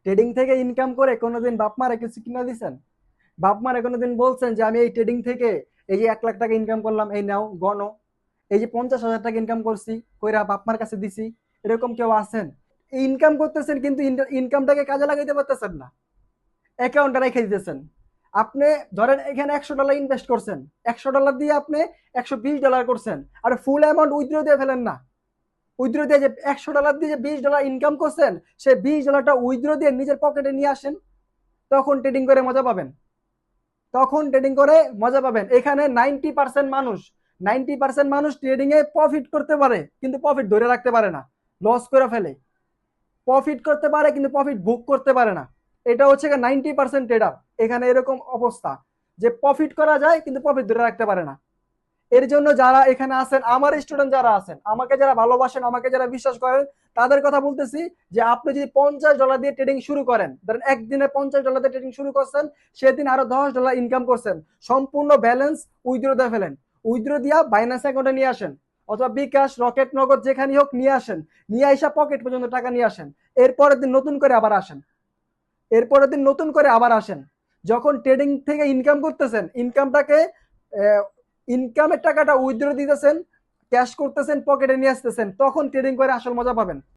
Trading থেকে income করে কোনোদিন বাপ মারে কিছু কিনা দিছেন? বাপ মারে কোনোদিন বলছেন যে আমি এই ট্রেডিং থেকে এই যে 1 লাখ টাকা ইনকাম করলাম, এই নাও গণো, এই যে 50,000 টাকা ইনকাম করছি, কইরা বাপ মার কাছে দিছি? এরকম কেউ আছেন? ইনকাম করতেছেন কিন্তু ইনকামটাকে কাজে লাগাইতে পারতেছেন না, অ্যাকাউন্টে রেখে দিতেছেন। আপনি ধরেন এখানে $100 ইনভেস্ট করছেন, $100 দিয়ে আপনি $120 করছেন, আর ফুল অ্যামাউন্ট উইথড্র দিয়ে ফেলেন না। উইথড্র দিয়ে যে $100 দিয়ে যে $20 ইনকাম করছেন, সেই $20টা উইথড্র দিয়ে নিজের পকেটে নিয়ে আসেন। তখন ট্রেডিং করে মজা পাবেন। তখন ট্রেডিং করে মজা পাবেন। এখানে 90% মানুষ ট্রেডিং এ প্রফিট করতে পারে কিন্তু প্রফিট ধরে রাখতে পারে না, লস করে ফেলে। প্রফিট করতে পারে কিন্তু প্রফিট বুক করতে পারে না। এটা হচ্ছে 90% ট্রেডার এখানে এরকম অবস্থা, যে প্রফিট করা যায় কিন্তু প্রফিট ধরে রাখতে পারে না। এর জন্য যারা এখানে আছেন, আমার স্টুডেন্ট যারা আছেন, আমাকে যারা ভালোবাসেন, আমাকে যারা বিশ্বাস করেন, তাদের কথা বলতেছি যে আপনি যদি $50 দিয়ে ট্রেডিং শুরু করেন, ধরেন একদিনে $50 দিয়ে ট্রেডিং শুরু করছেন, সেদিন আরো $10 ইনকাম করছেন, সম্পূর্ণ ব্যালেন্স উইথড্র দিয়ে ফেলেন। উইথড্র দিয়া বাইন্যান্স অ্যাকাউন্টে নিয়ে আসেন, অথবা বিকাশ, রকেট, নগদ যেখানে হোক নিয়ে আসেন। নিয়ে আসা পকেট পর্যন্ত টাকা নিয়ে আসেন। এরপরের দিন নতুন করে আবার আসেন। এরপরের দিন নতুন করে আবার আসেন। যখন ট্রেডিং থেকে ইনকাম করতেছেন, ইনকামটাকে ইনকামের টাকাটা উইথড্র দিতেছেন, ক্যাশ করতেছেন, পকেটে নিয়ে আসতেছেন, তখন ট্রেডিং করে আসল মজা পাবেন।